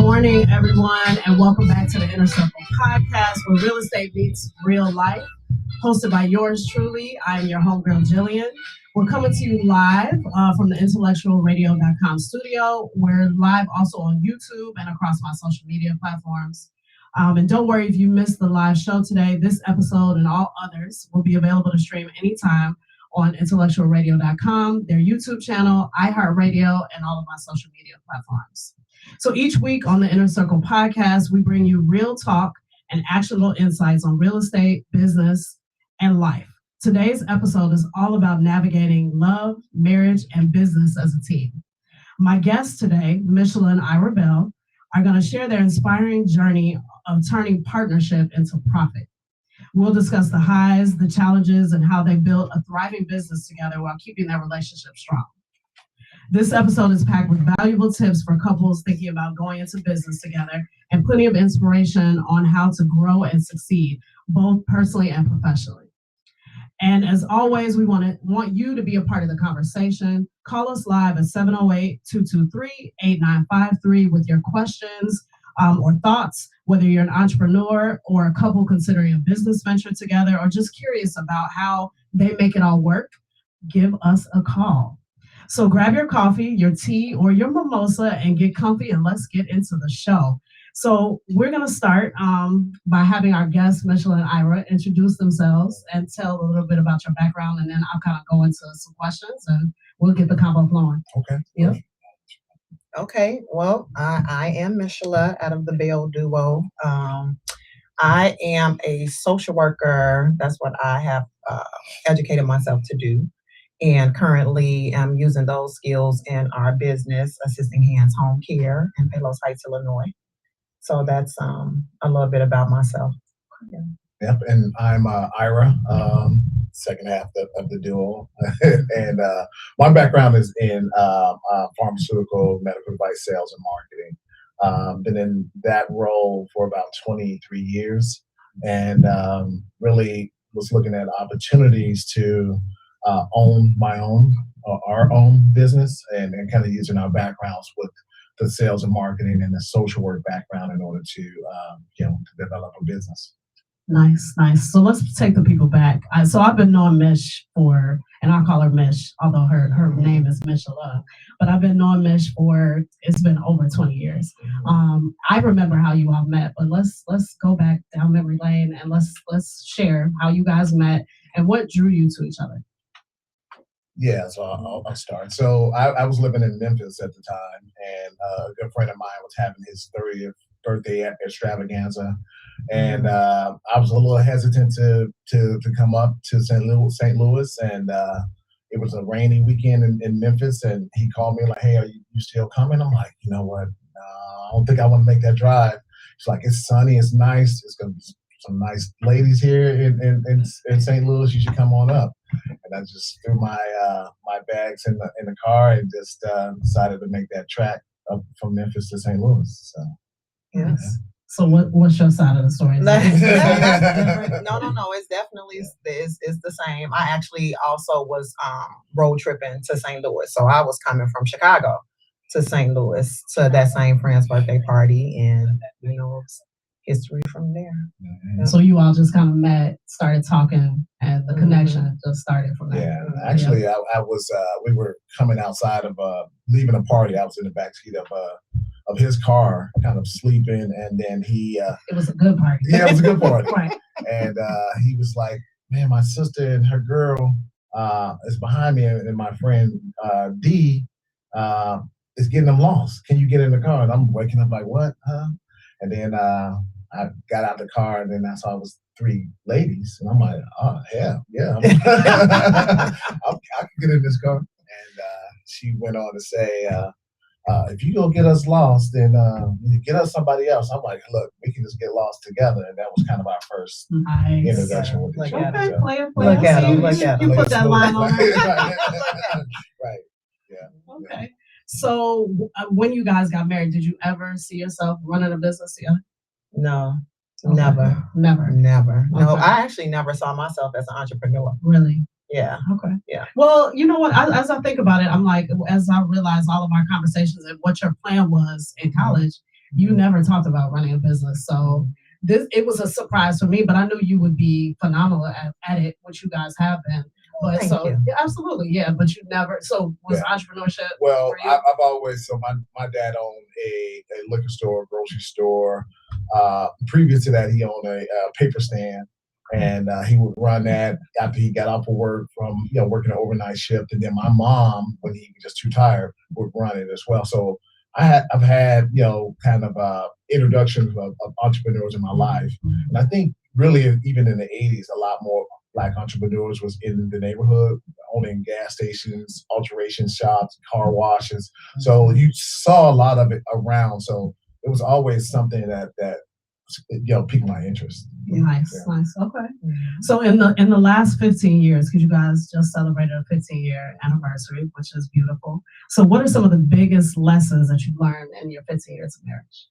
morning, everyone, and welcome back to the Inner Circle podcast where real estate meets real life. Hosted by yours truly, I am your homegirl, Jillian. We're coming to you live from the intellectualradio.com studio. We're live also on YouTube and across my social media platforms. And don't worry if you missed the live show today. This episode and all others will be available to stream anytime on intellectualradio.com, their YouTube channel, iHeartRadio, and all of my social media platforms. So each week on the Inner Circle podcast, we bring you real talk and actionable insights on real estate, business, and life. Today's episode is all about navigating love, marriage, and business as a team. My guests today, Michala and Ira Bell, are going to share their inspiring journey of turning partnership into profit. We'll discuss the highs, the challenges, and how they built a thriving business together while keeping their relationship strong. This episode is packed with valuable tips for couples thinking about going into business together and plenty of inspiration on how to grow and succeed, both personally and professionally. And as always, we want you to be a part of the conversation. Call us live at 708-223-8953 with your questions or thoughts, whether you're an entrepreneur or a couple considering a business venture together or just curious about how they make it all work. Give us a call. So grab your coffee, your tea, or your mimosa and get comfy and let's get into the show. So we're going to start by having our guests, Michala and Ira, introduce themselves and tell a little bit about your background, and then I'll kind of go into some questions and we'll get the combo flowing. Okay. Yeah. Okay. Well, I am Michala out of the Bell Duo. I am a social worker. That's what I have educated myself to do. And currently I'm using those skills in our business, Assisting Hands Home Care in Palos Heights, Illinois. So that's a little bit about myself. Yeah. Yep, and I'm Ira, second half of the duo. And my background is in pharmaceutical, medical device sales and marketing. Been in that role for about 23 years and really was looking at opportunities to own my own, our own business and kind of using our backgrounds with the sales and marketing and the social work background in order to, to develop a business. Nice. So let's take the people back. So I've been knowing Mish for, and I call her Mish, although her name is Michala, but I've been knowing Mish for, it's been over 20 years. I remember how you all met, but let's go back down memory lane and let's share how you guys met and what drew you to each other. Yeah, so I'll start. So I was living in Memphis at the time, and a good friend of mine was having his 30th birthday extravaganza, and I was a little hesitant to come up to St. Louis, and it was a rainy weekend in Memphis, and he called me like, "Hey, are you still coming?" I'm like, "You know what? I don't think I want to make that drive." He's like, "It's sunny, it's nice, it's gonna be some nice ladies here in St. Louis. You should come on up." And I just threw my bags in the car and just decided to make that trek up from Memphis to St. Louis. So yes. Okay. So what's your side of the story? No. It's definitely it's the same. I actually also was road tripping to St. Louis, so I was coming from Chicago to St. Louis to that same friend's birthday party, and history from there. Mm-hmm. So you all just kind of met, started talking, and the connection just started from there. Yeah, actually, I was. We were coming outside of leaving a party. I was in the backseat of his car, kind of sleeping, and then he. It was a good party. Yeah, it was a good party. Right. And he was like, "Man, my sister and her girl is behind me, and my friend D is getting them lost. Can you get in the car?" And I'm waking up like, "What? Huh?" And then I got out the car, and then I saw it was 3 ladies, and I'm like, "Oh hell, yeah, I can get in this car." And she went on to say, "If you go get us lost, then get us somebody else." I'm like, "Look, we can just get lost together," and that was kind of our first introduction with each other. Okay, player. Look at him. You put that line on her. Right. Yeah. Okay. Yeah. So when you guys got married, did you ever see yourself running a business together? No, Okay. never. No, Okay. I actually never saw myself as an entrepreneur. Really? Yeah. Okay. Yeah. Well, you know what? As I think about it, I'm like, as I realize all of our conversations and what your plan was in college, You never talked about running a business, so it was a surprise for me. But I knew you would be phenomenal at it, which you guys have been. But Thank so you. yeah, absolutely, yeah. But you never. So was entrepreneurship? Well, for you? I've always so my dad owned a liquor store, grocery store. Previous to that, he owned a paper stand, and he would run that after he got off of work from working an overnight shift. And then my mom, when he was just too tired, would run it as well. So I've had kind of introductions of entrepreneurs in my life, and I think really even in the '80s, a lot more black entrepreneurs was in the neighborhood, owning gas stations, alteration shops, car washes. So you saw a lot of it around. So it was always something that piqued my interest. Nice, Yeah. nice. Okay. So in the last 15 years, because you guys just celebrated a 15-year anniversary, which is beautiful. So what are some of the biggest lessons that you've learned in your 15 years of marriage?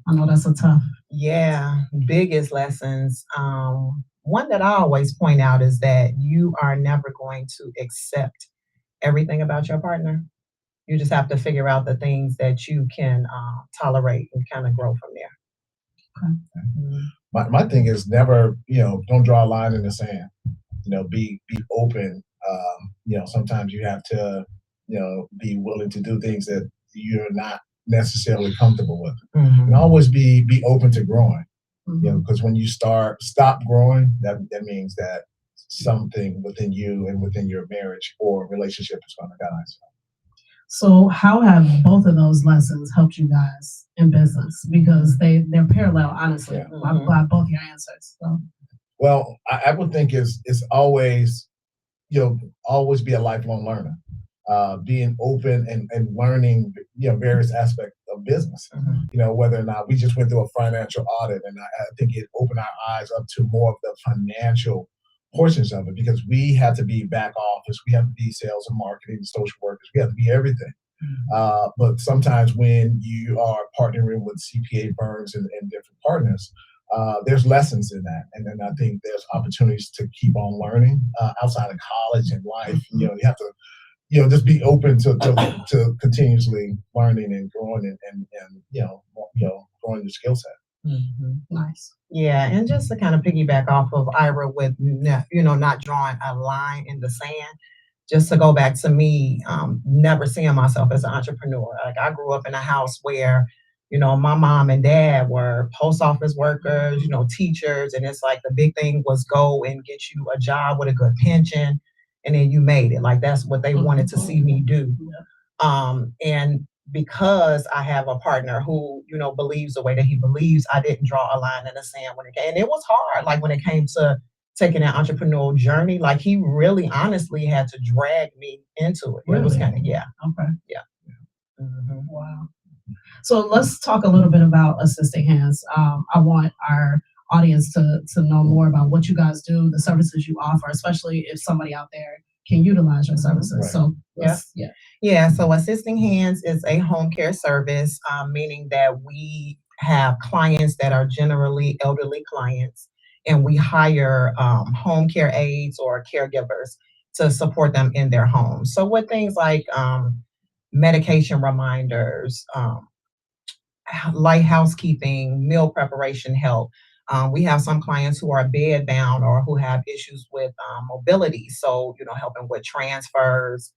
I know that's a tough. Yeah, biggest lessons. One that I always point out is that you are never going to accept everything about your partner. You just have to figure out the things that you can tolerate and kind of grow from there. Okay. Mhm. My thing is never, don't draw a line in the sand. Be open. Sometimes you have to, be willing to do things that you're not necessarily comfortable with, and Mhm. always be open to growing. Mhm. Because when you stop growing, that means that something within you and within your marriage or relationship is going to die. So how have both of those lessons helped you guys in business? Because they're parallel, honestly, Yeah. by both your answers. So. Well, I would think it's always always be a lifelong learner, being open and learning various aspects of business. Whether or not we just went through a financial audit, and I think it opened our eyes up to more of the financial portions of it, because we had to be back office, we have to be sales and marketing, social workers, we have to be everything. But sometimes when you are partnering with CPA firms and different partners, there's lessons in that, and then I think there's opportunities to keep on learning outside of college and life. You have to, just be open to continuously learning and growing and growing your skill set. Nice. Yeah, and just to kind of piggyback off of Ira with not drawing a line in the sand. Just to go back to me, never seeing myself as an entrepreneur. Like I grew up in a house where, my mom and dad were post office workers, teachers, and it's like the big thing was go and get you a job with a good pension, and then you made it. Like that's what they wanted to see me do. And because I have a partner who, believes the way that he believes, I didn't draw a line in the sand when it came. And it was hard, like when it came to taking that entrepreneurial journey, like he really honestly had to drag me into it. It was Really? kind of, yeah. Okay. Yeah. Mhm. Wow. So let's talk a little bit about Assisting Hands. I want our audience to know more about what you guys do, the services you offer, especially if somebody out there can utilize your services. Right. So Yeah. So Assisting Hands is a home care service, meaning that we have clients that are generally elderly clients, and we hire home care aides or caregivers to support them in their homes. So with things like medication reminders, light housekeeping, meal preparation help. We have some clients who are bed bound or who have issues with mobility. So, helping with transfers,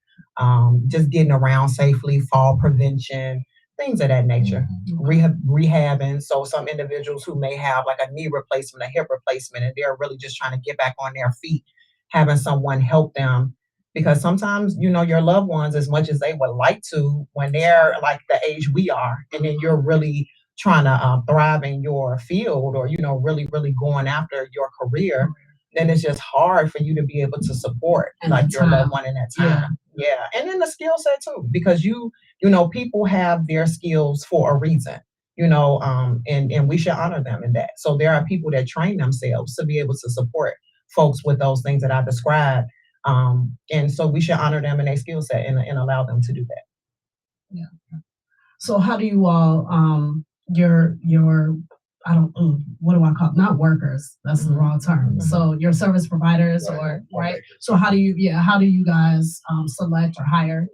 just getting around safely, fall prevention, things of that nature. Rehabbing. So, some individuals who may have like a knee replacement, a hip replacement, and they're really just trying to get back on their feet, having someone help them, because sometimes your loved ones, as much as they would like to, when they're like the age we are, and then you're really trying to thrive in your field, or really going after your career, then it's just hard for you to be able to support And like the your time. loved one in that time. Yeah. And then the skill set too, because people have their skills for a reason, and we should honor them in that. So there are people that train themselves to be able to support folks with those things that I described. And so we should honor them in their skill set and allow them to do that. Yeah. So how do you all your I don't what do I call it? Not workers, that's the wrong term. So your service providers or right? So how do you guys select or hire?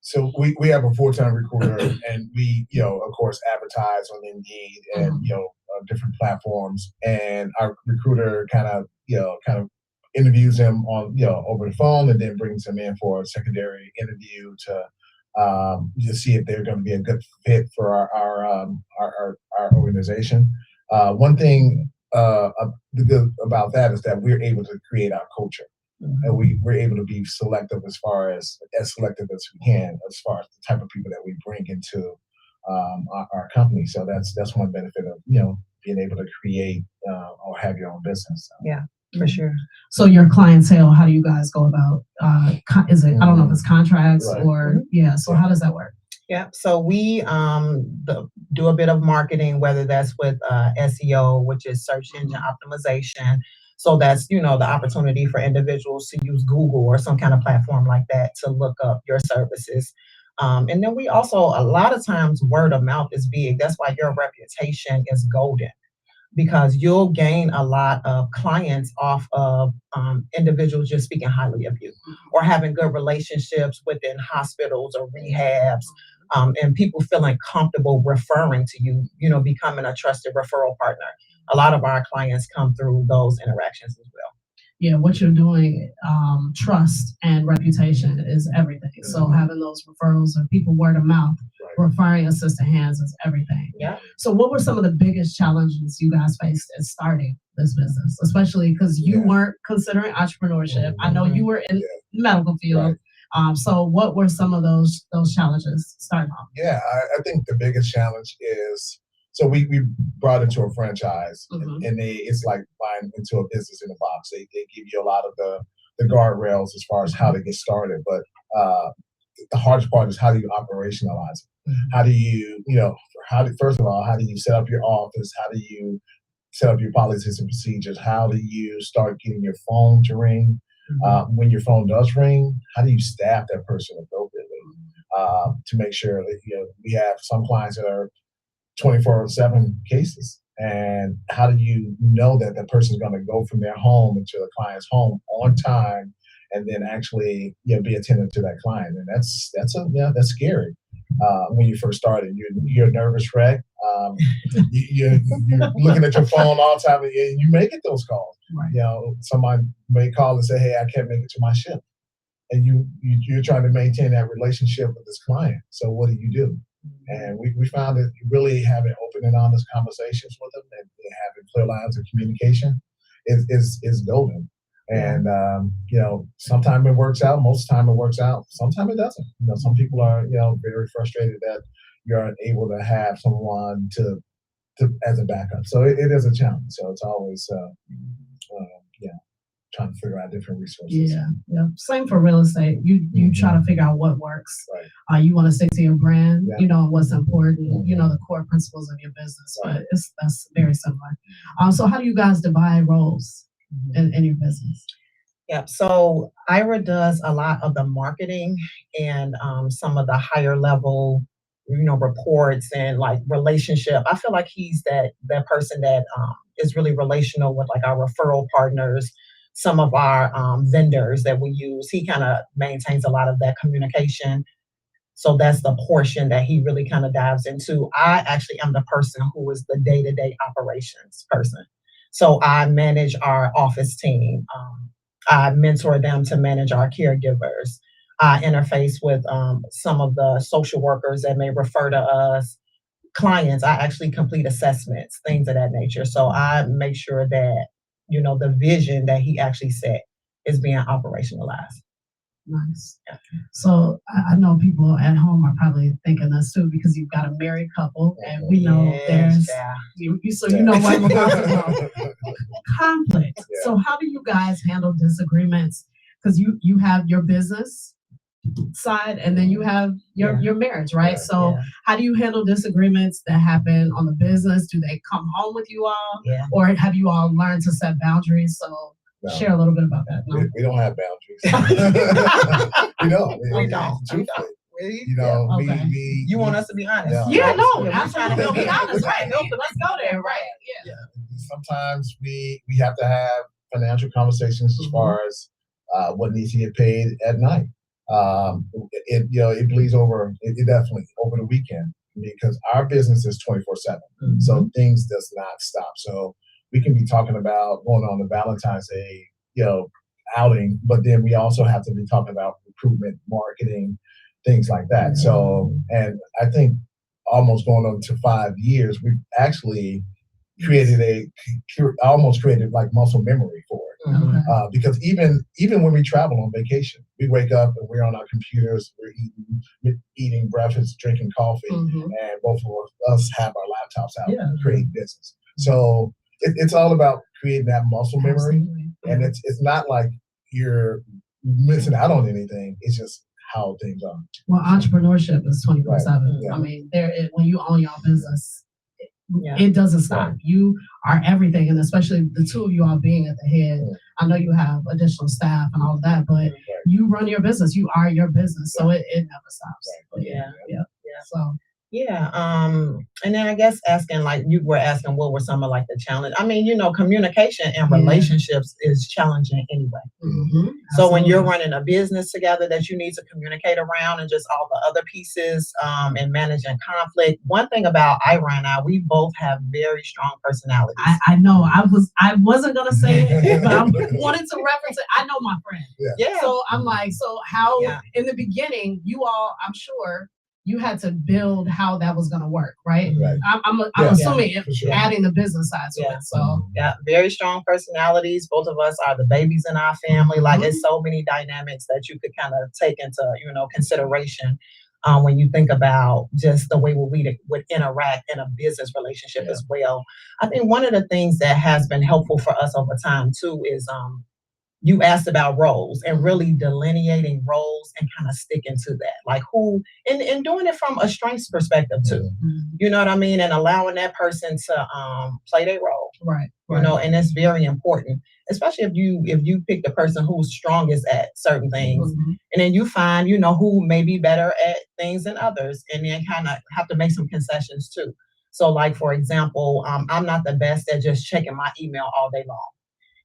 So we have a full-time recruiter, and we, of course, advertise on Indeed and different platforms. And our recruiter kind of interviews him on over the phone, and then brings him in for a secondary interview to just see if they're going to be a good fit for our organization. One thing good about that is that we're able to create our culture, and we're able to be selective as selective as we can as far as the type of people that we bring into our company. So that's one benefit of being able to create or have your own business. So. Yeah, for sure. So your clientele, how do you guys go about? Is it I don't know if it's contracts Right. or So how does that work? Yeah, so we do a bit of marketing, whether that's with SEO, which is search engine optimization. So that's, the opportunity for individuals to use Google or some kind of platform like that to look up your services. And then we also, a lot of times, word of mouth is big. That's why your reputation is golden, because you'll gain a lot of clients off of individuals just speaking highly of you or having good relationships within hospitals or rehabs, and people feeling comfortable referring to you, becoming a trusted referral partner. A lot of our clients come through those interactions as well. Yeah, what you're doing, trust and reputation is everything. So having those referrals and people word of mouth, referring assistant hands is everything. Yeah. So what were some of the biggest challenges you guys faced in starting this business, especially because you weren't considering entrepreneurship? I know you were in the medical field. So what were some of those challenges starting off? Yeah, I think the biggest challenge is, so we brought into a franchise, and it's like buying into a business in a box. They give you a lot of the guardrails as far as how to get started, but the hardest part is how do you operationalize it? How do you, first of all, how do you set up your office? How do you set up your policies and procedures? How do you start getting your phone to ring? When your phone does ring, how do you staff that person appropriately to make sure that, we have some clients that are 24/7 cases, and how do you know that that person is going to go from their home into the client's home on time, and then actually be attentive to that client? And that's scary when you first started. You're a nervous wreck. You're looking at your phone all the time, and you may get those calls. Right. Somebody may call and say, "Hey, I can't make it to my shift," and you're trying to maintain that relationship with this client. So what do you do? And we found that really having open and honest conversations with them and having clear lines of communication is golden. And sometimes it works out. Most of the time it works out. Sometimes it doesn't. Some people are very frustrated that you're unable to have someone to as a backup. So it is a challenge. So it's always trying to figure out different resources. Yeah. Same for real estate. You try to figure out what works. Right. You want to stick to your brand, what's important, the core principles of your business. But that's very similar. So how do you guys divide roles in your business? Yeah, so Ira does a lot of the marketing and some of the higher level, reports and like relationship. I feel like he's that person that is really relational with like our referral partners, some of our vendors that we use. He kind of maintains a lot of that communication. So that's the portion that he really kind of dives into. I actually am the person who is the day-to-day operations person. So I manage our office team. I mentor them to manage our caregivers. I interface with some of the social workers that may refer to us, clients. I actually complete assessments, things of that nature. So I make sure that, the vision that he actually set is being operationalized. Nice. So I know people at home are probably thinking this too, because you've got a married couple, and we know there's you know what I'm about to know. Conflict. Yeah. So how do you guys handle disagreements? Because you have your business side, and then you have your marriage, right? So how do you handle disagreements that happen on the business? Do they come home with you all, or have you all learned to set boundaries? So share a little bit about that. No? We don't have boundaries. We don't. We don't. Really? You want us to be honest? Yeah, no, we're trying absolutely. to Be help honest, right? Let's go there, right? Yeah. Sometimes we have to have financial conversations as far as what needs to get paid at night. it bleeds over. It definitely over the weekend because our business is 24/7, so things does not stop. So we can be talking about going on the Valentine's Day, outing, but then we also have to be talking about recruitment, marketing, things like that. So, and I think almost going on to 5 years, we've actually created almost created like muscle memory for it. Because even when we travel on vacation, we wake up and we're on our computers, we're eating breakfast, drinking coffee, and both of us have our laptops out and create business. So it's all about creating that muscle memory, and it's not like you're missing out on anything. It's just how things are. Well, entrepreneurship is 24/7. I mean, when you own your business, it doesn't stop. You are everything, and especially the two of you all being at the head. I know you have additional staff and all of that, but you run your business. You are your business, so it never stops. So. And then I guess asking, like you were asking, what were some of like the challenge? I mean, communication and relationships is challenging anyway. So when you're running a business together that you need to communicate around and just all the other pieces and managing conflict. One thing about Ira and I, we both have very strong personalities. I know. I wasn't gonna say it, but I wanted to reference it. I know my friend. So I'm like, so how in the beginning, you all, I'm sure, you had to build how that was going to work, right? I'm assuming adding the business side to it. So very strong personalities. Both of us are the babies in our family. Like it's so many dynamics that you could kind of take into consideration when you think about just the way we would interact in a business relationship as well. I think one of the things that has been helpful for us over time too is you asked about roles and really delineating roles and kind of sticking to that. Like who, and doing it from a strengths perspective too. You know what I mean? And allowing that person to play their role. Right. And it's very important, especially if you pick the person who's strongest at certain things. And then you find, who may be better at things than others, and then kind of have to make some concessions too. So like, for example, I'm not the best at just checking my email all day long.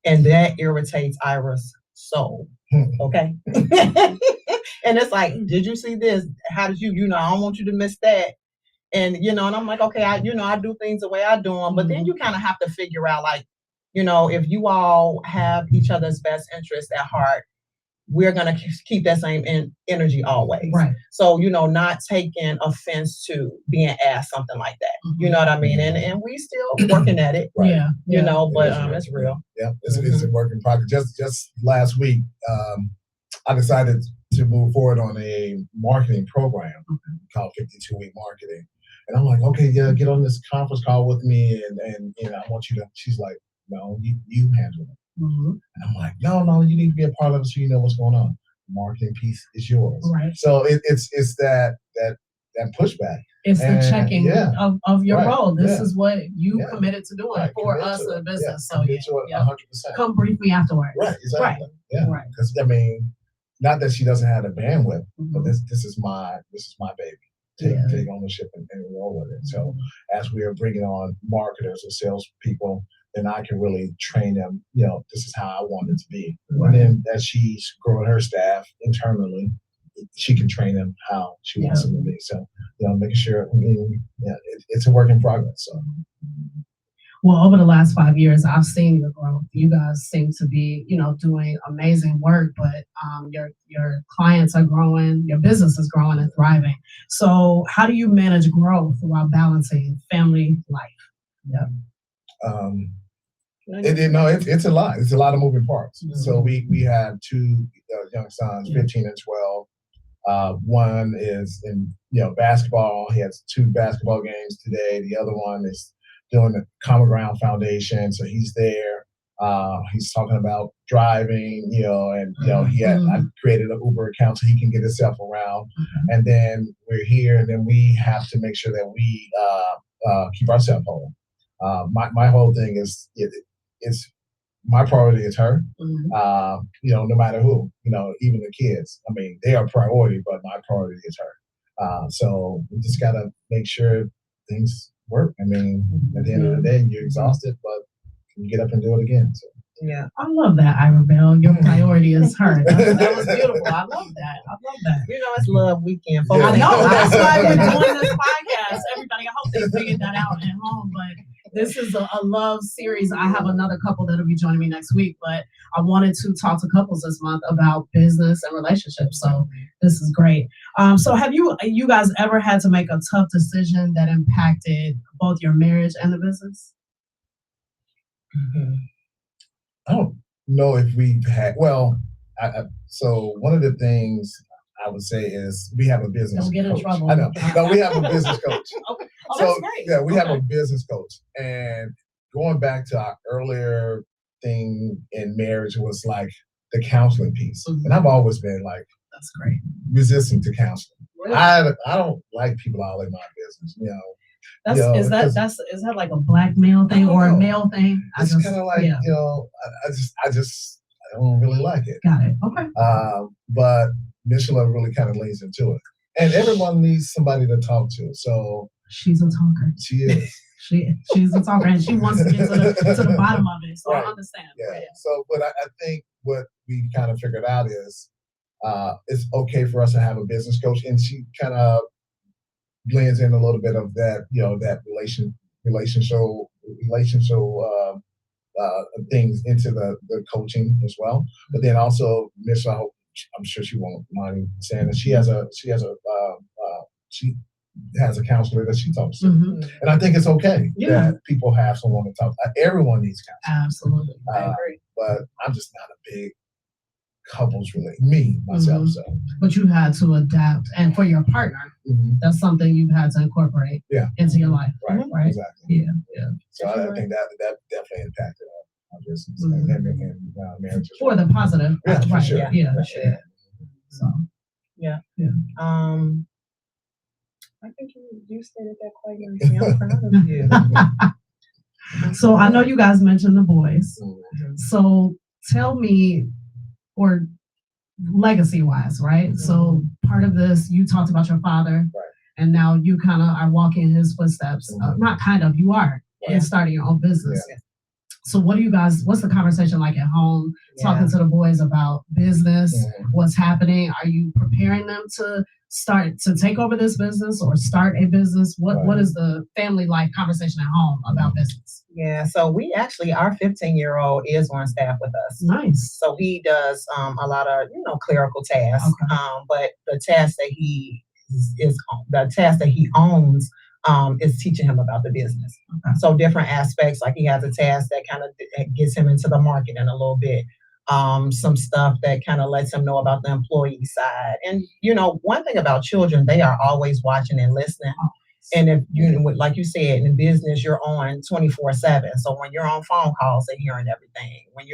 And that irritates Ira's soul. Okay. And it's like, did you see this? How did you, I don't want you to miss that. And, and I'm like, okay, I do things the way I do them. But then you kind of have to figure out, like, if you all have each other's best interest at heart, we're going to keep that same energy always. Right. So, not taking offense to being asked something like that. You know what I mean? And we still working at it. Right. But it's real. Yeah, it's a work in progress. Just last week, I decided to move forward on a marketing program called 52-week marketing. And I'm like, okay, get on this conference call with me. And I want you to, she's like, no, you handle it. And I'm like, no, you need to be a part of it so you know what's going on. The marketing piece is yours. Right. So it's that pushback. It's the checking of your role. This is what you committed to doing for us in the business. So 100%. Come brief me afterwards. Right, exactly. Right. Yeah. Right. Because not that she doesn't have the bandwidth, but this is my baby. Take ownership and roll with it. So as we are bringing on marketers and salespeople, then I can really train them. This is how I want it to be. Right. And then as she's growing her staff internally, she can train them how she wants them to be. So making sure it's a work in progress. So. Well, over the last 5 years, I've seen your growth. You guys seem to be, doing amazing work, but your clients are growing, your business is growing and thriving. So how do you manage growth while balancing family life? It's a lot. It's a lot of moving parts. So we have two young sons, 15 and 12. One is in basketball. He has 2 basketball games today. The other one is doing the Common Ground Foundation, so he's there. He's talking about driving, I created an Uber account so he can get himself around. And then we're here, and then we have to make sure that we keep ourselves whole. My whole thing is my priority is her. No matter who, even the kids. I mean, they are priority, but my priority is her. So we just gotta make sure things work. I mean, at the end of the day, you're exhausted, but you get up and do it again. So. Yeah. I love that, Ira Bell. Your priority is her. That was beautiful. I love that. I love that. It's love weekend. Yeah. I know. That's why we're doing this podcast. Everybody, I hope they figured that out at home. But this is a love series. I have another couple that'll be joining me next week. But I wanted to talk to couples this month about business and relationships. So this is great. So have you guys ever had to make a tough decision that impacted both your marriage and the business? Mm-hmm. I don't know if we've had. Well, so one of the things I would say is we have a business. Don't get in coach. trouble. I know. No, we have a business coach. Okay. So That's great. yeah, we have a business coach, and going back to our earlier thing in marriage was like the counseling piece, and I've always been like That's great. resistant to counseling. Really? I don't like people all in my business. Is that like a black male thing or a male thing? It's kind of like I don't really like it. Got it. Okay. But Michala really kind of leans into it, and everyone needs somebody to talk to. So she's a talker. She is. She's a talker, and she wants to get to the bottom of it. So right. I understand. Yeah. Right. So, but I think what we kind of figured out is it's okay for us to have a business coach, and she kind of blends in a little bit of that, that relationship things into the coaching as well. But then also, I'm sure she won't mind saying that she has a counselor that she talks to, and I think it's okay that people have someone to talk to. Everyone needs counseling. Absolutely, I agree. But I'm just not a big couples myself. So, but you had to adapt, and for your partner, that's something you've had to incorporate into your life, right? Exactly. Yeah. So I think that definitely impacted our business and marriage for the positive. Yeah, right. For sure. Yeah. For sure. So, yeah. I think you stated that quite nicely. I'm proud of you. So I know you guys mentioned the boys. So tell me, or legacy-wise, right? So part of this, you talked about your father, and now you kind of are walking in his footsteps. Not kind of, you are, and starting your own business. Yeah. So what's the conversation like at home, talking to the boys about business, what's happening? Are you preparing them to start to take over this business or start a business? What is the family like conversation at home about business? Yeah, so we actually, our 15-year-old is on staff with us. Nice. So he does a lot of, clerical tasks, but the task that he owns is teaching him about the business. Okay. So different aspects, like he has a task that kind of gets him into the marketing a little bit. Some stuff that kind of lets them know about the employee side. And, one thing about children, they are always watching and listening. And if like you said, in business, you're on 24/7. So when you're on phone calls, they're hearing everything. And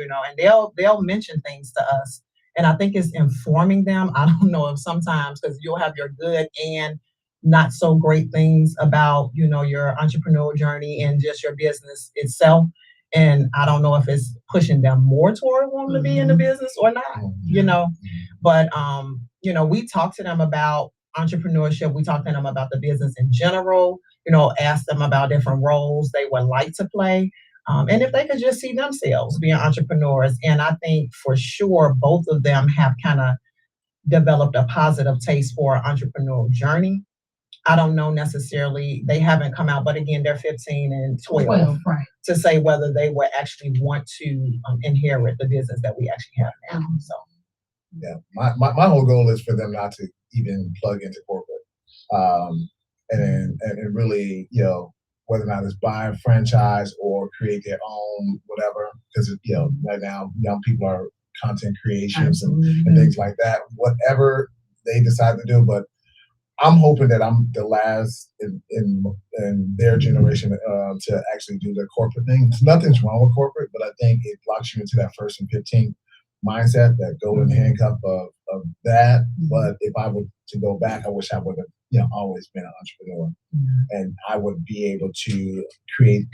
they'll mention things to us. And I think it's informing them. I don't know if sometimes, because you'll have your good and not so great things about, your entrepreneurial journey and just your business itself. And I don't know if it's pushing them more toward wanting to be in the business or not, But, we talk to them about entrepreneurship. We talk to them about the business in general, ask them about different roles they would like to play. And if they could just see themselves being entrepreneurs. And I think for sure, both of them have kind of developed a positive taste for an entrepreneurial journey. I don't know necessarily, they haven't come out, but again, they're 15 and 12 to say whether they would actually want to inherit the business that we actually have now. So, yeah, my whole goal is for them not to even plug into corporate, and really, whether or not it's buy a franchise or create their own whatever, because right now young people are content creations and things like that. Whatever they decide to do, but I'm hoping that I'm the last in their generation to actually do the corporate thing. Nothing's wrong with corporate, but I think it locks you into that first and 15 mindset, that golden handcuff of that. But if I were to go back, I wish I would have always been an entrepreneur, and I would be able to create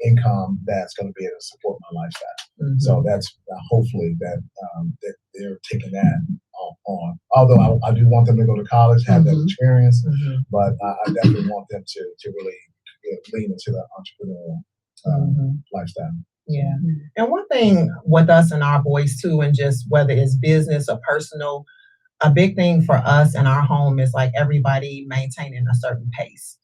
income that's going to be able to support my lifestyle. So that's hopefully that they're taking that on. Although I do want them to go to college, have that experience, but I definitely want them to really lean into the entrepreneurial lifestyle. Yeah. And one thing with us and our boys too, and just whether it's business or personal, a big thing for us in our home is like everybody maintaining a certain pace.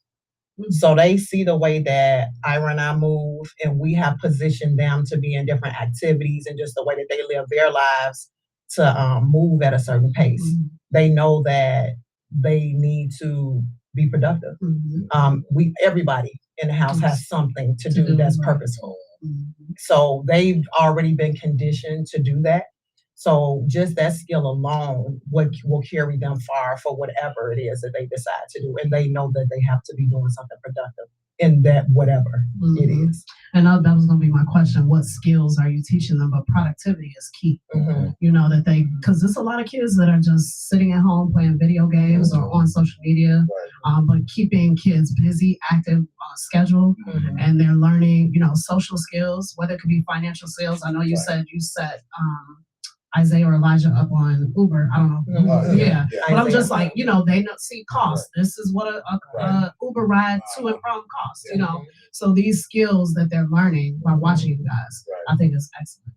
So they see the way that Ira and I move, and we have positioned them to be in different activities and just the way that they live their lives to move at a certain pace. They know that they need to be productive. Everybody in the house has something to do that's purposeful. So they've already been conditioned to do that. So just that skill alone will carry them far for whatever it is that they decide to do. And they know that they have to be doing something productive in that whatever it is. And that was going to be my question. What skills are you teaching them? But productivity is key. You know, that because there's a lot of kids that are just sitting at home playing video games or on social media, but keeping kids busy, active on a schedule, and they're learning, you know, social skills, whether it could be financial skills. I know you said you set Isaiah or Elijah up on Uber. I don't know. But I'm just like, you know, they see cost. This is what a Uber ride to and from costs, you know. So these skills that they're learning by watching you guys, I think is excellent.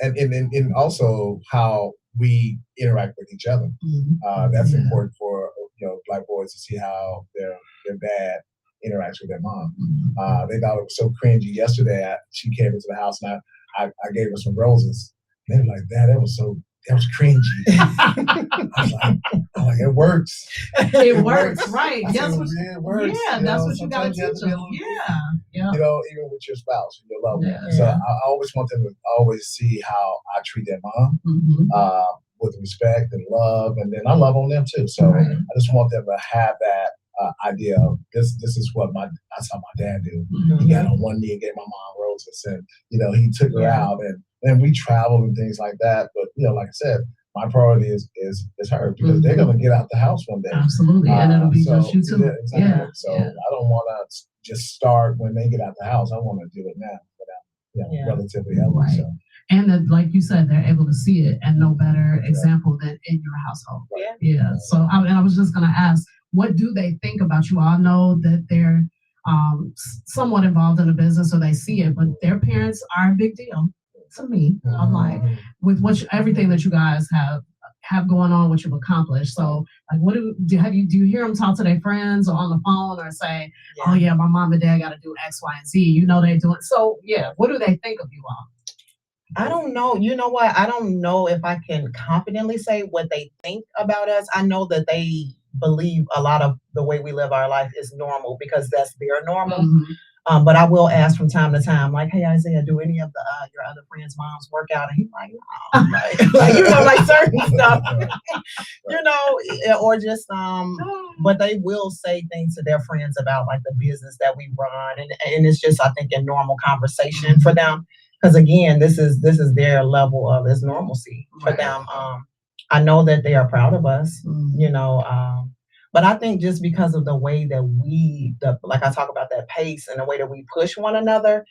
And also how we interact with each other. That's important for Black boys to see how their dad interacts with their mom. They thought it was so cringy. Yesterday, she came into the house and I gave her some roses. They were like, "Dad, that was cringy." I was like, it works. It works, right? Yes, it works. Yeah, that's what you gotta teach them. Yeah. You know, even with your spouse, your loved one. So I always want them to always see how I treat their mom with respect and love, and then I love on them too. So I just want them to have that idea of this is what that's how my dad do. He got on one knee and gave my mom roses, and he took her out, and we traveled and things like that. But like I said, my priority is her, because they're gonna get out the house one day. Absolutely, and it'll be just you too. Yeah, exactly. So I don't want to just start when they get out the house. I want to do it now, relatively healthy. Right. So. And that, like you said, they're able to see it, and no better example than in your household. Yeah. So I was just gonna ask, what do they think about you? I know that they're somewhat involved in the business, or they see it, but their parents are a big deal to me. I'm like, with everything that you guys have going on, what you've accomplished. So, like, what do you hear them talk to their friends or on the phone, or say, "Oh yeah, my mom and dad got to do X, Y, and Z." You know they're doing. So yeah, what do they think of you all? I don't know. You know what? I don't know if I can confidently say what they think about us. I know that they believe a lot of the way we live our life is normal because that's their normal. But I will ask from time to time, like, "Hey, Isaiah, do any of your other friends' moms work out?" And he's like, "No," like certain stuff, or just but they will say things to their friends about like the business that we run, and it's just, I think, a normal conversation for them. Because again, this is their level of normalcy for them. I know that they are proud of us, but I think just because of the way that like I talk about that pace and the way that we push one another,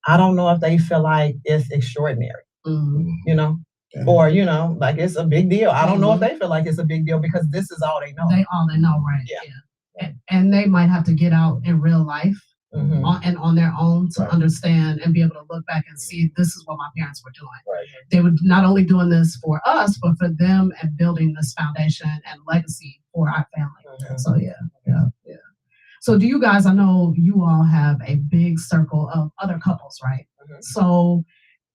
I don't know if they feel like it's extraordinary, or like it's a big deal. I don't know if they feel like it's a big deal because this is all they know. They know, right? Yeah. And they might have to get out in real life. On their own to understand and be able to look back and see, this is what my parents were doing. They were not only doing this for us, but for them, and building this foundation and legacy for our family. So yeah. So do you guys, I know you all have a big circle of other couples, right? So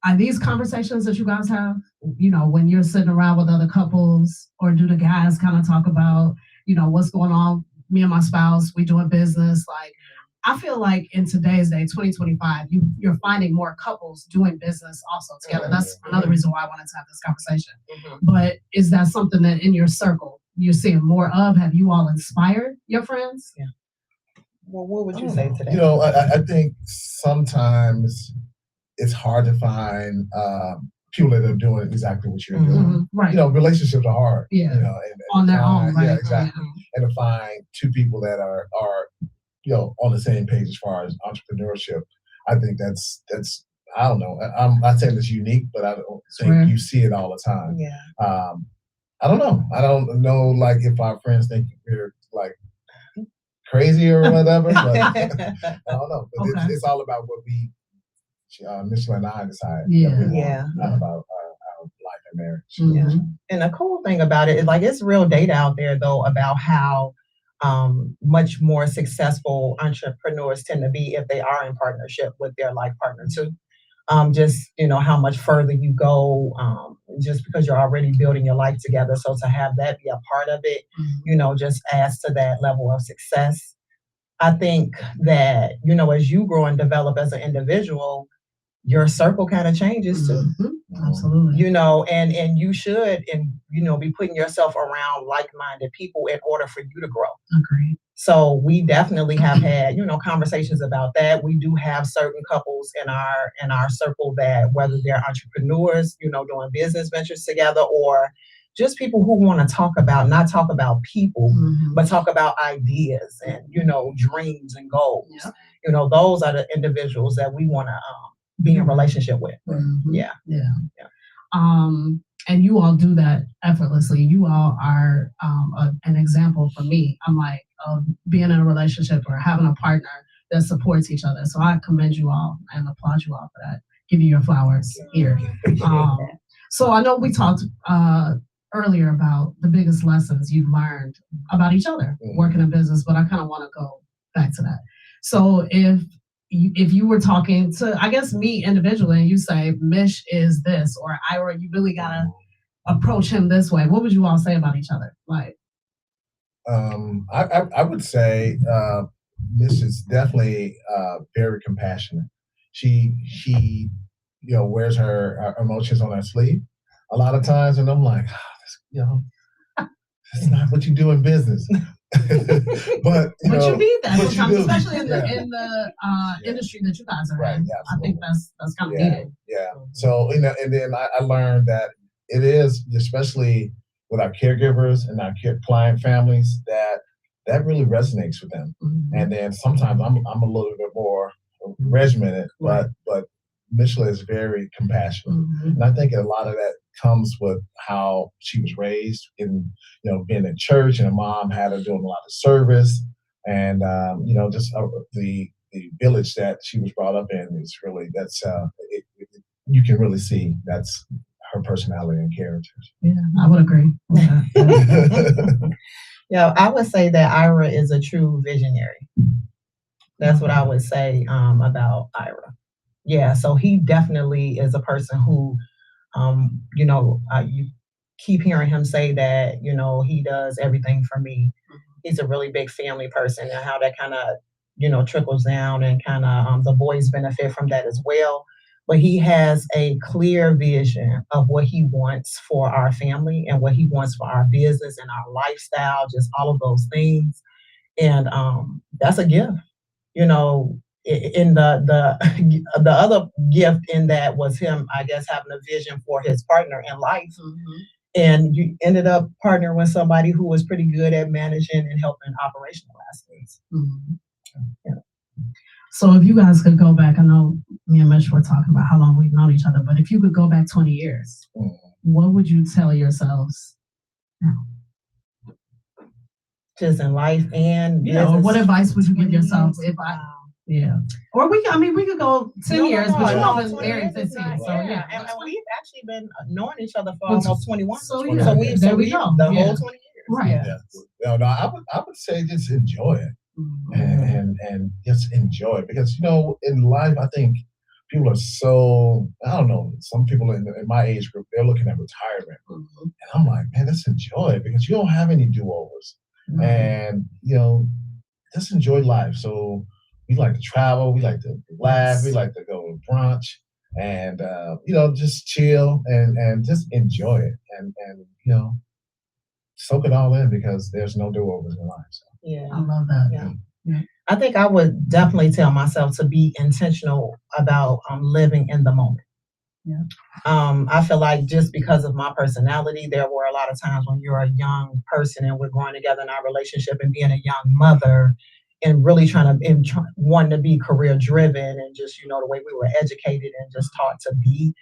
are these conversations that you guys have, when you're sitting around with other couples, or do the guys kind of talk about, what's going on, me and my spouse, we doing business? Like, I feel like in today's day, 2025, you're finding more couples doing business also together. That's another reason why I wanted to have this conversation. But is that something that in your circle you're seeing more of? Have you all inspired your friends? Yeah. Well, what would you say to that? I think sometimes it's hard to find people that are doing exactly what you're doing. Right. Relationships are hard. Yeah. And on their own, right? Yeah, exactly. And to find two people that are on the same page as far as entrepreneurship, I think that's I don't know. I'm not saying it's unique, but I don't think you see it all the time. Yeah. I don't know. I don't know, like, if our friends think we're like crazy or whatever. But I don't know. But Okay. it's all about what we, Michala and I, decide Yeah. that we want, Yeah. not about our life and marriage. Mhm. And the cool thing about it is like it's real data out there though about how much more successful entrepreneurs tend to be if they are in partnership with their life partner too. Just how much further you go, just because you're already building your life together. So to have that be a part of it, just adds to that level of success. I think that as you grow and develop as an individual, your circle kind of changes too. Absolutely. And you should be putting yourself around like-minded people in order for you to grow. Agreed. So we definitely have had conversations about that. We do have certain couples in our circle that, whether they're entrepreneurs, doing business ventures together, or just people who want to not talk about people, but talk about ideas and dreams and goals. Those are the individuals that we want to be in relationship with. Yeah. And you all do that effortlessly. You all are an example for me. I'm like, of being in a relationship or having a partner that supports each other. So I commend you all and applaud you all for that. Give you your flowers here. So I know we talked earlier about the biggest lessons you've learned about each other working in business, but I kind of want to go back to that. So if you were talking to, I guess, me individually, and you say Mish is this, or Ira, you really gotta approach him this way, what would you all say about each other? Like, I would say Mish is definitely very compassionate. She wears her emotions on her sleeve a lot of times, and I'm like, that's not what you do in business. but you need that but sometimes, you do. especially in the industry that you guys are in. I think that's kind of needed. Yeah. So and then I learned that it is, especially with our caregivers and our client families, that really resonates with them. And then sometimes I'm a little bit more regimented, but Michala is very compassionate, and I think a lot of that comes with how she was raised in, being in church, and her mom had her doing a lot of service, and just the village that she was brought up in is really you can really see that's her personality and character. Yeah, I would agree. I would say that Ira is a true visionary. That's what I would say about Ira. Yeah, so he definitely is a person who, you keep hearing him say that, he does everything for me. He's a really big family person, and how that kind of, trickles down, and kind of the boys benefit from that as well. But he has a clear vision of what he wants for our family and what he wants for our business and our lifestyle, just all of those things. And that's a gift, in the other gift in that was him, I guess, having a vision for his partner in life. And you ended up partnering with somebody who was pretty good at managing and helping operationalize things. So if you guys could go back, I know me and Mish were talking about how long we've known each other, but if you could go back 20 years, what would you tell yourselves now? Just in life and or what advice would you give yourself or we could go 10 years, but you've been married 15. So and we've actually been knowing each other for almost 21. So we go. The whole 20 years. Right. No, I would say just enjoy it. And just enjoy it, because in life, I think people are so, I don't know, some people in my age group, they're looking at retirement, and I'm like, man, let's enjoy it, because you don't have any do-overs, and just enjoy life. So we like to travel, we like to laugh, we like to go to brunch, and just chill and just enjoy it, and soak it all in, because there's no do-overs in life. So. Yeah, I love that. Yeah. I think I would definitely tell myself to be intentional about living in the moment. Yeah. I feel like just because of my personality, there were a lot of times when you're a young person and we're growing together in our relationship, and being a young mother and really wanting to be career driven, and just, the way we were educated and just taught to be,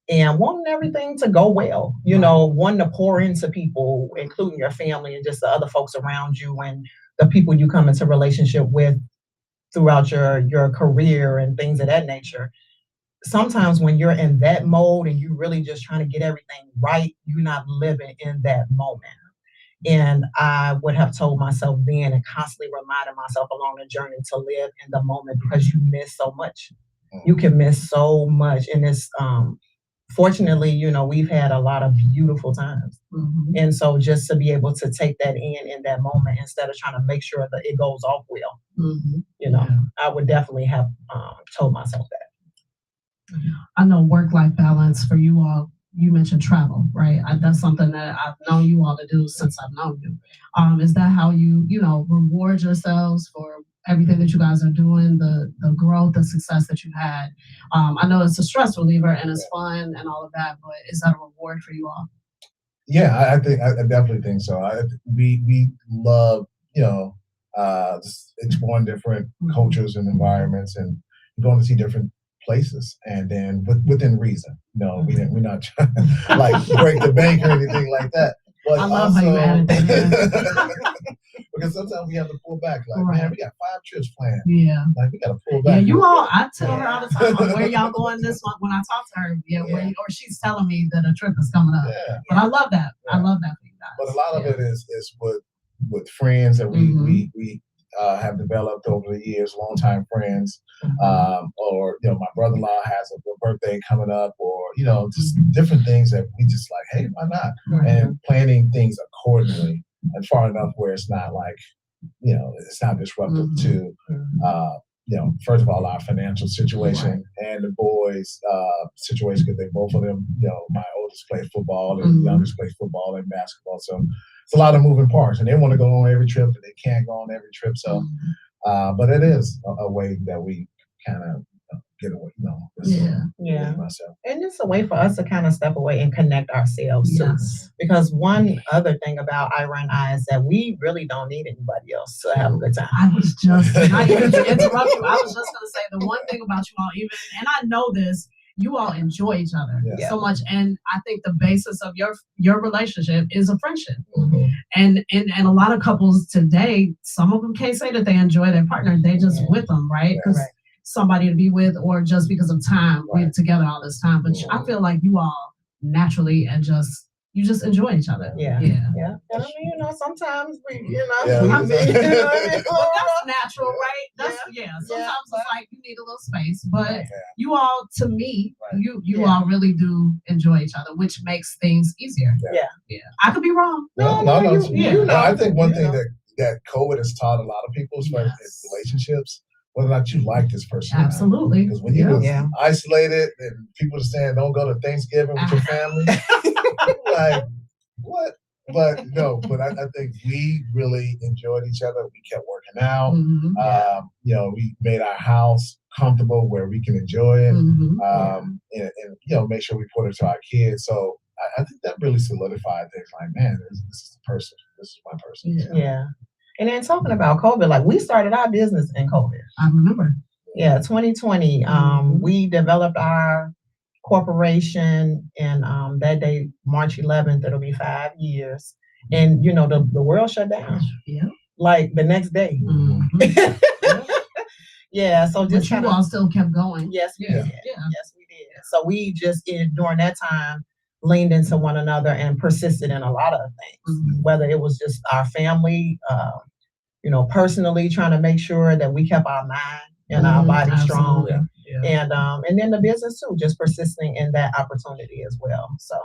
and wanting everything to go well, wanting to pour into people, including your family and just the other folks around you, and the people you come into relationship with throughout your career and things of that nature. Sometimes when you're in that mode and you're really just trying to get everything right, you're not living in that moment. And I would have told myself then and constantly reminded myself along the journey to live in the moment because you miss so much. You can miss so much. And it's fortunately, we've had a lot of beautiful times. And so just to be able to take that in that moment instead of trying to make sure that it goes off well, I would definitely have told myself that. I know work-life balance for you all. You mentioned travel, right? That's something that I've known you all to do since I've known you. Is that how you reward yourselves for everything that you guys are doing, the growth, the success that you've had? I know it's a stress reliever and it's fun and all of that, but is that a reward for you all? Yeah, I definitely think so. We love just exploring different cultures and environments and going to see different places, and then within reason. We're not trying to like break the bank or anything like that. But I love how you added that. Because sometimes we have to pull back. Like, man, we got 5 trips planned. Yeah. Like, we got to pull back. Yeah, you all. I tell her all the time, like, where y'all going this month? When I talk to her, or she's telling me that a trip is coming up. Yeah. But I love that. I love that for you guys. But a lot of it is with friends that we have developed over the years, longtime friends, or my brother-in-law has a birthday coming up, or just different things that we just like, hey, why not? And planning things accordingly and far enough where it's not like, it's not disruptive to, first of all, our financial situation and the boys' situation, because they both of them, my oldest plays football and the youngest plays football and basketball, so it's a lot of moving parts, and they want to go on every trip, but they can't go on every trip. So, but it is a way that we kind of get away, myself. And it's a way for us to kind of step away and connect ourselves too. Because one other thing about Ira and I is that we really don't need anybody else to have a good time. I was just not even to interrupt you. I was just going to say the one thing about you all, and I know this. You all enjoy each other so much, and I think the basis of your relationship is a friendship. And a lot of couples today, some of them can't say that they enjoy their partner; they just with them, right? Because somebody to be with, or just because of time, we're together all this time. But I feel like you all naturally and you just enjoy each other. Yeah. And I mean, sometimes we, well, that's natural, right? That's sometimes it's like you need a little space, but you all, to me, you all really do enjoy each other, which makes things easier. Yeah. I could be wrong. No. I think one thing that COVID has taught a lot of people, especially in relationships, whether or not you like this person. Absolutely. Because when you're isolated and people are saying don't go to Thanksgiving with your family, like, what? But I think we really enjoyed each other. We kept working out. We made our house comfortable where we can enjoy it, and make sure we put it to our kids. So I think that really solidified things. Like, man, this is the person. This is my person. Yeah. And then talking about COVID, like we started our business in COVID. I remember. 2020. We developed our corporation, and that day, March 11th, it'll be 5 years. And the world shut down. Yeah. Like the next day. So just but you all still kept going. Yes, we did. Yes, we did. So we just during that time leaned into one another and persisted in a lot of things. Whether it was just our family, personally trying to make sure that we kept our mind and our body strong. And then the business too, just persisting in that opportunity as well. So,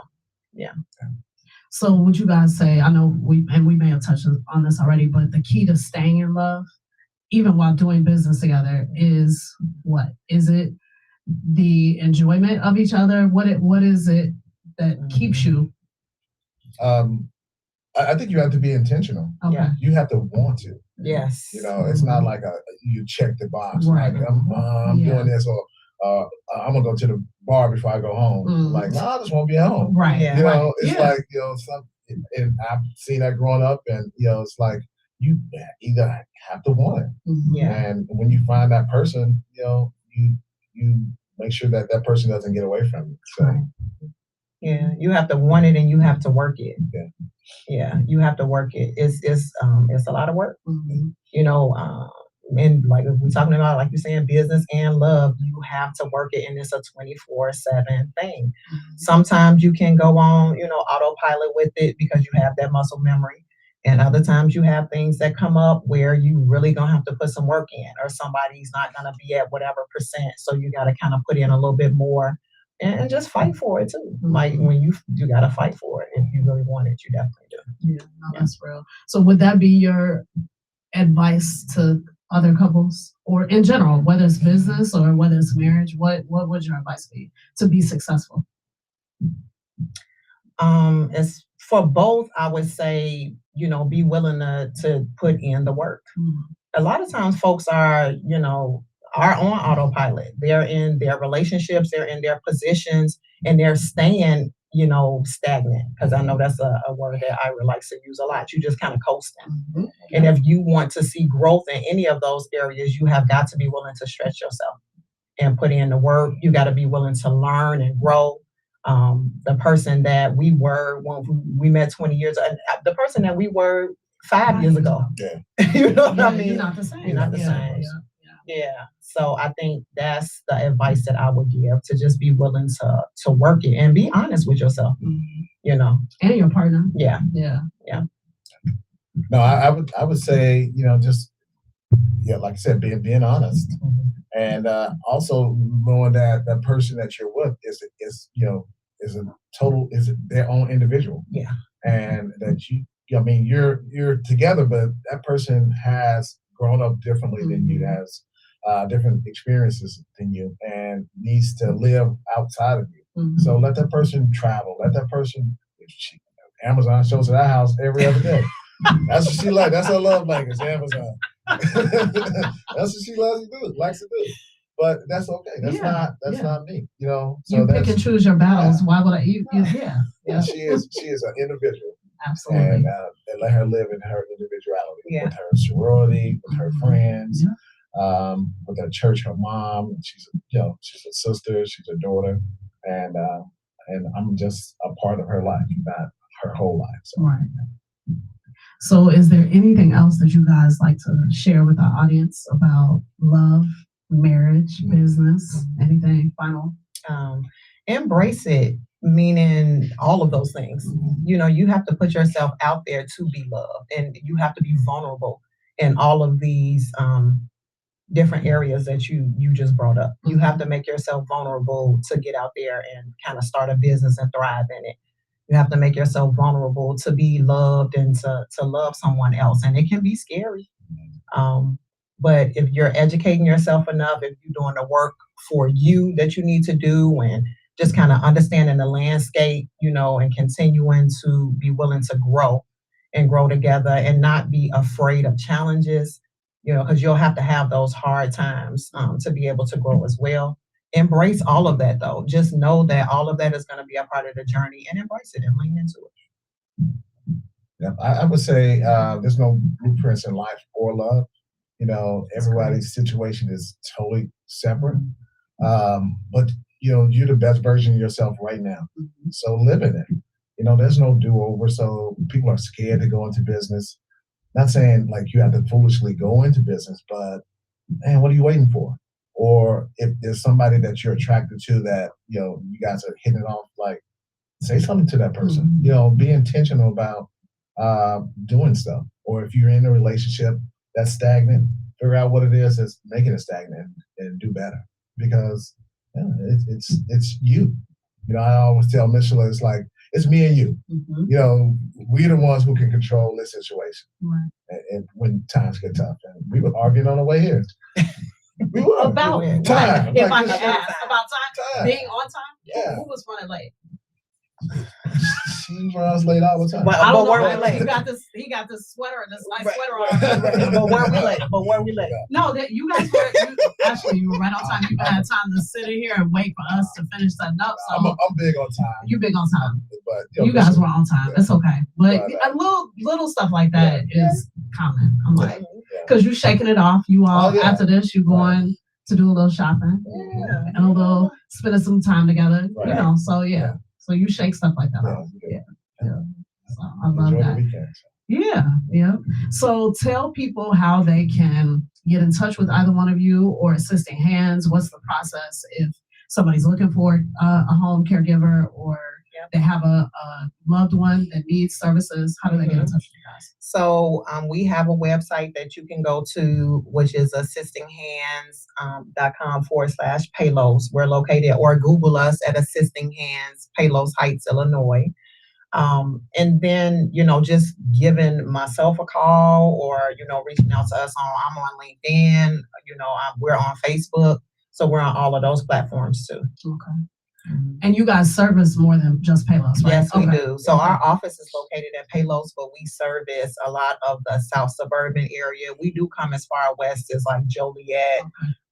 So would you guys say, I know we may have touched on this already, but the key to staying in love, even while doing business together, is what? Is it the enjoyment of each other? What is it that keeps you? I think you have to be intentional. Okay. You have to want to. Yes. It's not like you check the box. Right. Like, I'm doing this, or I'm gonna go to the bar before I go home. Like, no, I just want to be at home. Right. It's like and I've seen that growing up, and it's like you either have to want it. And when you find that person, you make sure that person doesn't get away from you. So. Yeah, you have to want it and you have to work it. Yeah, you have to work it. It's a lot of work. Mhm. You know, and like if we're talking about, like you're saying, business and love, you have to work it, and it's a 24/7 thing. Sometimes you can go on, autopilot with it because you have that muscle memory. And other times you have things that come up where you really gonna have to put some work in, or somebody's not gonna be at whatever percent. So you gotta kind of put in a little bit more and just fight for it too. Like when you gotta fight for it if you really want it, you definitely do. Yeah, no, that's real. So would that be your advice to other couples, or in general, whether it's business or whether it's marriage? What would your advice be to be successful? As for both, I would say, be willing to put in the work. Mhm. A lot of times folks are on autopilot. They're in their relationships, they're in their positions, and they're staying, stagnant. Because I know that's a word that Ira likes to use a lot. You just kind of coasting. Mhm. And if you want to see growth in any of those areas, you have got to be willing to stretch yourself and put in the work. You got to be willing to learn and grow. The person that we were when we met 20 years, the person that we were 5 years ago. Yeah. You know what I Yeah, mean? you're not the same. You're not the Yeah, same. yeah, yeah. Yeah. So I think that's the advice that I would give, to just be willing to work it and be honest with yourself. Mhm. And your partner. Yeah. Yeah. No, I would say, just like I said, being honest, and also knowing that that person that you're with is a is their own individual. Yeah. And that I mean, you're together, but that person has grown up differently than you, Mhm. has different experiences than you, and needs to live outside of you. Mhm. So let that person travel. Let that person. Amazon shows at our house every other day. That's what she like. That's her love language, Amazon. That's what she likes to do. But that's okay. That's not me. So You pick and choose your battles. Why would I? Yeah. She is an individual. Absolutely. And let her live in her individuality, Yeah. with her sorority, with her friends, Yeah. with her church, her mom. She's a sister, she's a daughter, and I'm just a part of her life, not her whole life. So. Right. So, is there anything else that you guys like to share with our audience about love, marriage, business, anything final? um, Embrace it, meaning all of those things. You have to put yourself out there to be loved, and you have to be vulnerable in all of these different areas that you just brought up. You have to make yourself vulnerable to get out there and kind of start a business and thrive in it. You have to make yourself vulnerable to be loved and to love someone else, and it can be scary. Um, but if you're educating yourself enough, if you're doing the work for you that you need to do, and just kind of understanding the landscape, and continuing to be willing to grow and grow together and not be afraid of challenges, because you'll have to have those hard times to be able to grow as well. Embrace all of that, though. Just know that all of that is going to be a part of the journey, and embrace it and lean into it. Yeah, I would say there's no blueprints in life or love. Everybody's situation is totally separate. But you're the best version of yourself right now. So live in it. There's no do-over. So people are scared to go into business. Not saying like you have to foolishly go into business, but man, what are you waiting for? Or if there's somebody that you're attracted to that, you guys are hitting it off, like say something to that person. Be intentional about doing stuff. Or if you're in a relationship that's stagnant, figure out what it is that's making it stagnant and do better. Because it's you. I always tell Michala, it's like it's me and you. We're the ones who can control this situation. Right. And when times get tough, and we were arguing on the way here. We were about time. If I can ask about time, being on time. Yeah. Who was running late? She runs late all the time. I don't know. He got this sweater, this nice sweater on. But where we late? No, that you guys you were right on time. You had time to sit in here and wait for us to finish setting up. So I'm big on time. You big on time, but you guys were on time. It's okay, but a little stuff like that is common. I'm like, because you shaking it off. You all after this, you going to do a little shopping and a little spending some time together. Right. So So you shake stuff like that off. Yeah. So I love Enjoy the that. weekend. Yeah. So tell people how they can get in touch with either one of you or Assisting Hands. What's the process if somebody's looking for a home caregiver or they have a loved one that needs services? How do they get in touch with you guys? So we have a website that you can go to, which is assistinghands.com/Palos. We're located, or Google us at Assisting Hands, Palos Heights, Illinois. And then, just giving myself a call or, reaching out to us I'm on LinkedIn, we're on Facebook. So we're on all of those platforms too. Okay. And you guys service more than just Palos, right? Yes, we do. So our office is located in Palos, but we service a lot of the South suburban area. We do come as far west as like Joliet,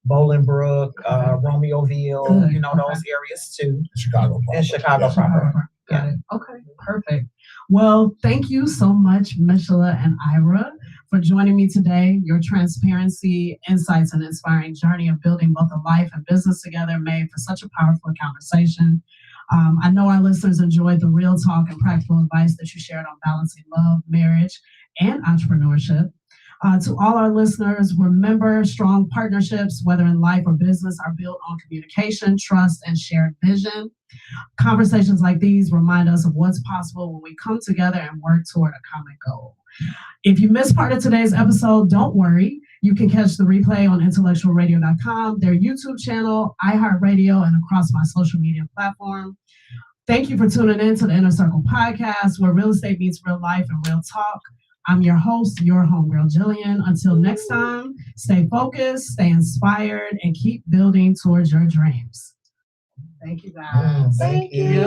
Bolingbrook, Romeoville, those areas too. Chicago proper. And Chicago proper. Got it. Okay, perfect. Well, thank you so much, Michala and Ira, for joining me today. Your transparency, insights, and inspiring journey of building both a life and business together made for such a powerful conversation. I know our listeners enjoyed the real talk and practical advice that you shared on balancing love, marriage, and entrepreneurship. To all our listeners, remember strong partnerships, whether in life or business, are built on communication, trust, and shared vision. Conversations like these remind us of what's possible when we come together and work toward a common goal. If you missed part of today's episode, don't worry. You can catch the replay on intellectualradio.com, their YouTube channel, iHeartRadio, and across my social media platform. Thank you for tuning in to the Inner Circle podcast, where real estate meets real life and real talk. I'm your host, your homegirl, Jillian. Until next time, stay focused, stay inspired, and keep building towards your dreams. Thank you, guys. Thank you.